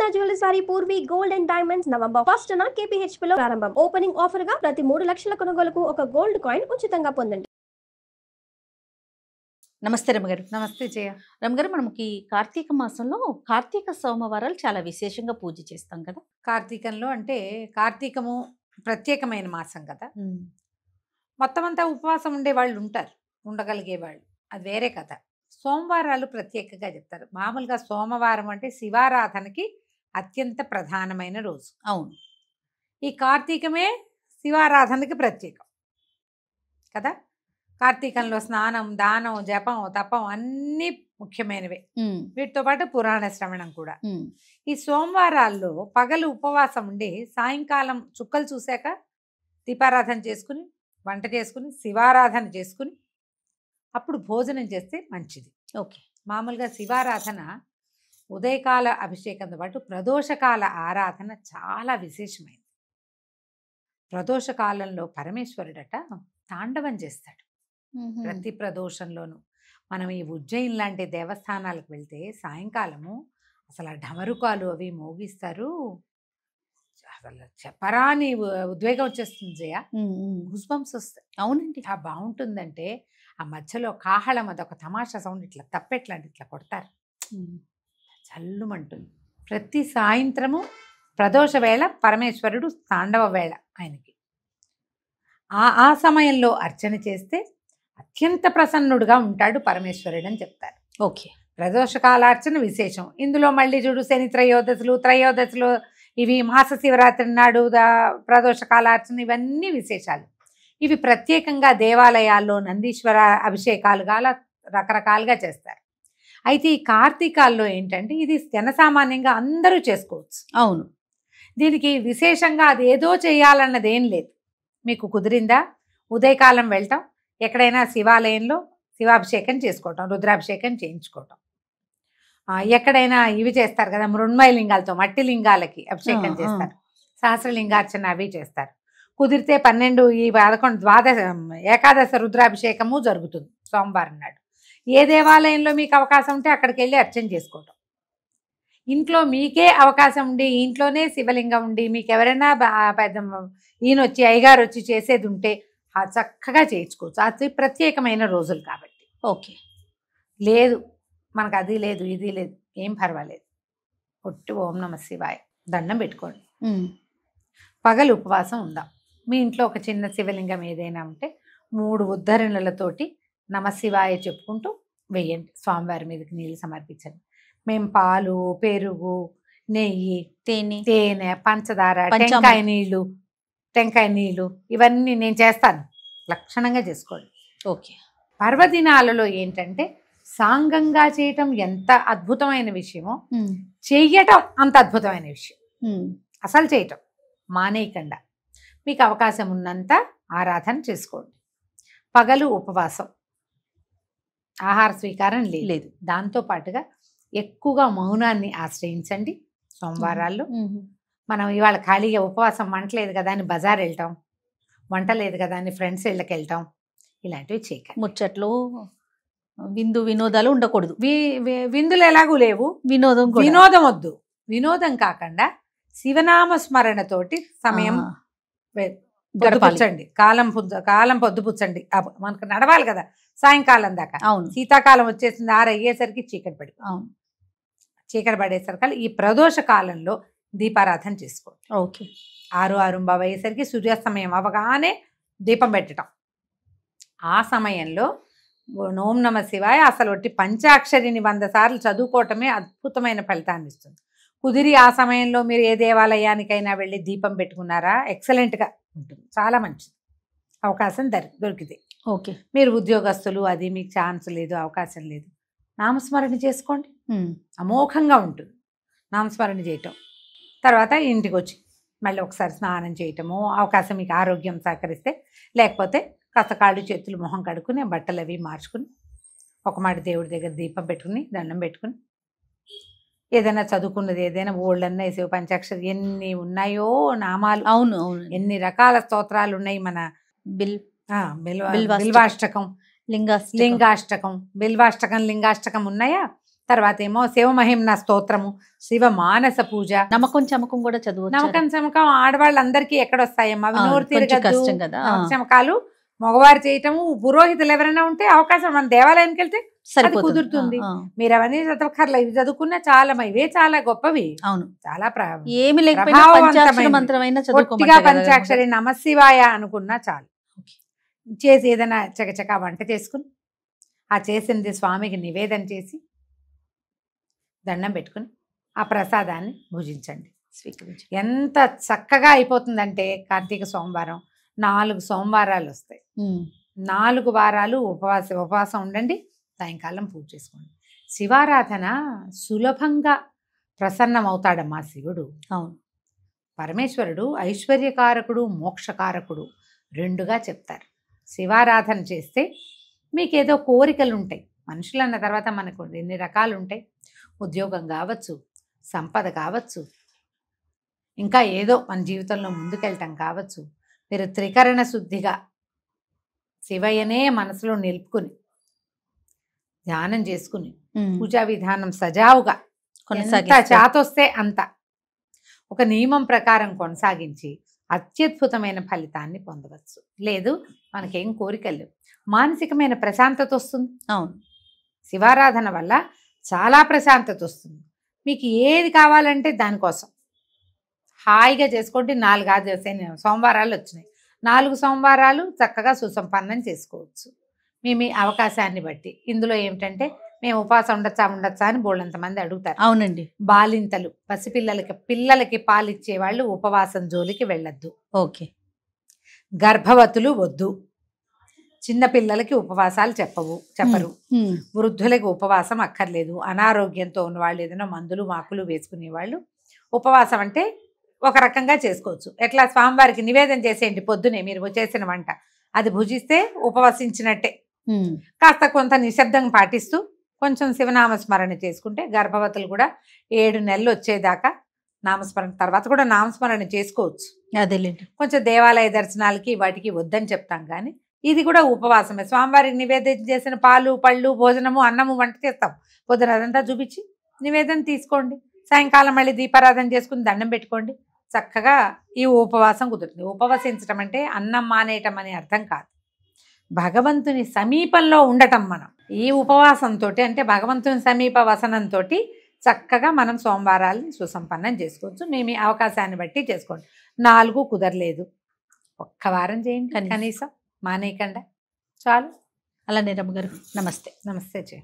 సువర్ణ jewellers వారి Purvi gold and diamonds November 1న KPHP లో ప్రారంభం. ఓపెనింగ్ ఆఫర్ గా ప్రతి 3 లక్షల కొనుగోలుకు ఒక గోల్డ్ కాయిన్ ఉచితంగా పొందండి. నమస్తే రమగారు. నమస్తే జయ. రమగారు, మనకి కార్తీక మాసంలో కార్తీక సోమవారాలు చాలా విశేషంగా పూజ చేస్తాం కదా. కార్తీకంలో అంటే కార్తీకము ప్రత్యేకమైన మాసం కదా. మొత్తం అంతా ఉపవాసం ఉండే వాళ్ళు ఉంటారు, ఉండగలిగే వాళ్ళు, అది వేరే కథ. సోమవారాలు ప్రత్యేకంగా చెప్తారు. మామూలుగా సోమవారం అంటే శివారాధనకి అత్యంత ప్రధానమైన రోజు. అవును, ఈ కార్తీకమే శివారాధనకి ప్రత్యేకం కదా. కార్తీకంలో స్నానం, దానం, జపం, తపం అన్నీ ముఖ్యమైనవే. వీటితో పాటు పురాణ శ్రవణం కూడా. ఈ సోమవారాల్లో పగలు ఉపవాసం ఉండి సాయంకాలం చుక్కలు చూశాక దీపారాధన చేసుకుని, వంట చేసుకుని, శివారాధన చేసుకుని అప్పుడు భోజనం చేస్తే మంచిది. ఓకే. మామూలుగా శివారాధన ఉదయకాల అభిషేకంతో పాటు ప్రదోషకాల ఆరాధన చాలా విశేషమైనది. ప్రదోషకాలంలో పరమేశ్వరుడట తాండవం చేస్తాడు ప్రతి ప్రదోషంలోనూ. మనం ఈ ఉజ్జయిన్ లాంటి దేవస్థానాలకు వెళ్తే సాయంకాలము అసలు ఆ ఢమరుకాలు అవి మోగిస్తారు. అసలు చెప్పరాని ఉద్వేగం వచ్చేస్తుంది జయ. గూస్బంప్స్ వస్తాయి. అవునండి. ఆ బాగుంటుందంటే ఆ మధ్యలో కాహళం, అదొక తమాషా సౌండ్, ఇట్లా తప్పెట్లాంటి ఇట్లా కొడతారు, చల్లుమంటుంది. ప్రతి సాయంత్రము ప్రదోష వేళ పరమేశ్వరుడు తాండవ వేళ ఆయనకి. ఆ సమయంలో అర్చన చేస్తే అత్యంత ప్రసన్నుడుగా ఉంటాడు పరమేశ్వరుడు అని చెప్తారు. ఓకే. ప్రదోషకాలార్చన విశేషం. ఇందులో మళ్ళీ చూడు శని త్రయోదశులు ఇవి మాస శివరాత్రి నాడు ప్రదోషకాలార్చన, ఇవన్నీ విశేషాలు. ఇవి ప్రత్యేకంగా దేవాలయాల్లో నందీశ్వర అభిషేకాలుగా రకరకాలుగా చేస్తారు. అయితే ఈ కార్తీకాల్లో ఏంటంటే ఇది జనసామాన్యంగా అందరూ చేసుకోవచ్చు. అవును. దీనికి విశేషంగా అది ఏదో చేయాలన్నది ఏం లేదు. మీకు కుదిరిందా ఉదయకాలం వెళ్ళటం, ఎక్కడైనా శివాలయంలో శివాభిషేకం చేసుకోవటం, రుద్రాభిషేకం చేయించుకోవటం. ఎక్కడైనా ఇవి చేస్తారు కదా, మృణ్మయ లింగాలతో మట్టి లింగాలకి అభిషేకం చేస్తారు, సహస్రలింగార్చన అవి చేస్తారు. కుదిరితే 12 ఈ 11 ద్వాదశ ఏకాదశ రుద్రాభిషేకము జరుగుతుంది సోమవారం నాడు. ఏ దేవాలయంలో మీకు అవకాశం ఉంటే అక్కడికి వెళ్ళి అర్చన చేసుకోవటం. ఇంట్లో మీకే అవకాశం ఉండి ఇంట్లోనే శివలింగం ఉండి మీకు ఎవరైనా పెద్ద ఈయన వచ్చి అయ్యగారు వచ్చి చేసేది ఉంటే చక్కగా చేయించుకోవచ్చు. అది ప్రత్యేకమైన రోజులు కాబట్టి. ఓకే. లేదు మనకు అది లేదు ఇది లేదు, ఏం పర్వాలేదు, ఒట్టి ఓం నమ శివాయ దండం పెట్టుకోండి. పగలు ఉపవాసం ఉందాం. మీ ఇంట్లో ఒక చిన్న శివలింగం ఏదైనా ఉంటే 3 ఉద్ధరణలతోటి నమశివాయ చెప్పుకుంటూ వెయ్యండి. స్వామివారి మీదకి నీళ్ళు సమర్పించండి. మేము పాలు, పెరుగు, నెయ్యి, తేనె, పంచదార, టెంకాయ నీళ్ళు ఇవన్నీ నేను చేస్తాను. లక్షణంగా చేసుకోండి. ఓకే. పర్వదినాలలో ఏంటంటే సాంగంగా చేయటం ఎంత అద్భుతమైన విషయమో చెయ్యటం అంత అద్భుతమైన విషయం. అసలు చేయటం మానేయకుండా మీకు అవకాశం ఉన్నంత ఆరాధన చేసుకోండి. పగలు ఉపవాసం, ఆహార స్వీకారం లేదు. దాంతోపాటుగా ఎక్కువగా మౌనాన్ని ఆశ్రయించండి. సోమవారాల్లో మనం ఇవాళ ఖాళీగా ఉపవాసం, వంట లేదు కదా అని బజార్ వెళ్ళటం, వంట లేదు కదా అని ఫ్రెండ్స్ ఇళ్ళకి వెళ్ళటం, ఇలాంటివి చేయకండి. ముచ్చట్లు, వినోదాలు ఉండకూడదు. విందులు ఎలాగూ లేవు, వినోదం వద్దు. వినోదం కాకుండా శివనామ స్మరణతోటి సమయం గడపండి. కాలం పొద్దుపుచ్చండి. మనకు నడవాలి కదా సాయంకాలం దాకా. అవును. శీతాకాలం వచ్చేసింది, 6 అయ్యేసరికి చీకటి పడి. అవును. చీకటి పడేసరికి ఈ ప్రదోష కాలంలో దీపారాధన చేసుకోండి. ఓకే. 6:6 అయ్యేసరికి సూర్యాస్తమయం అవగానే దీపం పెట్టడం. ఆ సమయంలో ఓం నమ శివాయ అసలు ఒట్టి పంచాక్షరిని 100 సార్లు చదువుకోవటమే అద్భుతమైన ఫలితాన్ని ఇస్తుంది. కుదిరి ఆ సమయంలో మీరు ఏ దేవాలయానికైనా వెళ్ళి దీపం పెట్టుకున్నారా, ఎక్సలెంట్గా ఉంటుంది, చాలా మంచిది. అవకాశం దొరికితే. ఓకే. మీరు ఉద్యోగస్తులు, అది మీకు ఛాన్స్ లేదు, అవకాశం లేదు, నామస్మరణ చేసుకోండి. అమోఘంగా ఉంటుంది నామస్మరణ చేయటం. తర్వాత ఇంటికి వచ్చి మళ్ళీ ఒకసారి స్నానం చేయటము, అవకాశం మీకు ఆరోగ్యం సహకరిస్తే, లేకపోతే కాస్త కాళ్ళు చేతులు మొహం కడుక్కుని బట్టలు అవి మార్చుకుని ఒక మాట దేవుడి దగ్గర దీపం పెట్టుకుని దండం పెట్టుకుని ఏదైనా చదువుకున్నది ఏదైనా ఓళ్ళన్నా శివ పంచాక్షరి ఎన్ని ఉన్నాయో నామాలు. అవును. ఎన్ని రకాల స్తోత్రాలు ఉన్నాయి. మన బిల్వాష్టకం, లింగాష్టకం, బిల్వాష్టకం, లింగాష్టకం ఉన్నాయా? తర్వాత ఏమో శివమహిమ్న స్తోత్రము, శివ మానస పూజ. నమ్మకం చమకం కూడా చదువు. నమ్మకం చమకం ఆడవాళ్ళందరికీ ఎక్కడొస్తాయమ్మా, అవి నోరు తిరగదు. కష్టం కదా. చమకాలు మగవారు చేయటము, పురోహితులు ఎవరైనా ఉంటే అవకాశం, మన దేవాలయానికి వెళ్తే అది కుదురుతుంది. మీరు అవన్నీ చదవకర్లా, ఇవి చదువుకున్నా చాలా, ఇవే చాలా గొప్పవి. అవును, చాలా ఏమి లేకపోయినా పంచాక్షరి మంత్రమైనా పూర్తిగా పంచాక్షరి నమశివాయ అనుకున్నా చాలు. చేసి ఏదైనా చకచక వంట చేసుకుని ఆ చేసింది స్వామికి నివేదన చేసి దండం పెట్టుకుని ఆ ప్రసాదాన్ని భుజించండి. ఎంత చక్కగా అయిపోతుందంటే కార్తీక సోమవారం 4 సోమవారాలు వస్తాయి. 4 వారాలు ఉపవాసం ఉండండి, సాయంకాలం పూజ చేసుకోండి. శివారాధన సులభంగా ప్రసన్నమవుతాడమ్మా శివుడు. అవును, పరమేశ్వరుడు ఐశ్వర్యకారకుడు, మోక్షకారకుడు రెండుగా చెప్తారు. శివారాధన చేస్తే మీకేదో కోరికలు ఉంటాయి. మనుషులు అన్న తర్వాత మనకు ఎన్ని రకాలు ఉంటాయి. ఉద్యోగం కావచ్చు, సంపద కావచ్చు, ఇంకా ఏదో మన జీవితంలో ముందుకెళ్ళటం కావచ్చు. మీరు త్రికరణ శుద్ధిగా శివయ్యనే మనసులో నిలుపుకుని ధ్యానం చేసుకుని పూజా విధానం సజావుగా ఎంత చాతొస్తే అంత ఒక నియమం ప్రకారం కొనసాగించి అత్యద్భుతమైన ఫలితాన్ని పొందవచ్చు. లేదు మనకేం కోరికలు లేవు, మానసికమైన ప్రశాంతత వస్తుంది. అవును, శివారాధన వల్ల చాలా ప్రశాంతత వస్తుంది. మీకు ఏది కావాలంటే దానికోసం హాయిగా చేసుకోండి. 4 సోమవారాలు వచ్చినాయి, 4 సోమవారాలు చక్కగా సుసంపన్నం చేసుకోవచ్చు మీ అవకాశాన్ని బట్టి. ఇందులో ఏమిటంటే మేము ఉపవాసం ఉండొచ్చా అని బోళ్ళంతమంది అడుగుతారు. అవునండి. బాలింతలు, పిల్లలకి పాలిచ్చే వాళ్ళు ఉపవాసం జోలికి వెళ్ళొద్దు. ఓకే. గర్భవతులు వద్దు, చిన్నపిల్లలకి ఉపవాసాలు చెప్పరు. వృద్ధులకి ఉపవాసం అక్కర్లేదు. అనారోగ్యంతో ఉన్న వాళ్ళు, ఏదైనా మందులు మాకులు వేసుకునే వాళ్ళు ఉపవాసం అంటే ఒక రకంగా చేసుకోవచ్చు. ఎట్లా, స్వామివారికి నివేదన చేసేయండి పొద్దునే మీరు చేసిన వంట, అది భుజిస్తే ఉపవసించినట్టే. కాస్త కొంత నిశ్శబ్దం పాటిస్తూ కొంచెం శివనామస్మరణ చేసుకుంటే, గర్భవతులు కూడా 7 నెలలు వచ్చేదాకా నామస్మరణ, తర్వాత కూడా నామస్మరణ చేసుకోవచ్చు. అదేలేండి. కొంచెం దేవాలయ దర్శనాలకి వాటికి వద్దని చెప్తాం, కానీ ఇది కూడా ఉపవాసమే. స్వామివారికి నివేదన చేసిన పాలు, పళ్ళు, భోజనము, అన్నము వంట చేస్తాం. పొద్దున అదంతా చూపించి నివేదన తీసుకోండి. సాయంకాలం మళ్ళీ దీపారాధన చేసుకుని దండం పెట్టుకోండి. చక్కగా ఈ ఉపవాసం కుదురుతుంది. ఉపవసించడం అంటే అన్నం మానేయటం అనే అర్థం కాదు, భగవంతుని సమీపంలో ఉండటం. మనం ఈ ఉపవాసంతో అంటే భగవంతుని సమీప వసనంతో చక్కగా మనం సోమవారాలని సుసంపన్నం చేసుకోవచ్చు. మీ అవకాశాన్ని బట్టి చేసుకోండి. 4 కుదరలేదు, 1 వారం చేయండి కనీసం, మానేయకుండా చాలు. అలానే రమ్మగారు, నమస్తే. నమస్తే.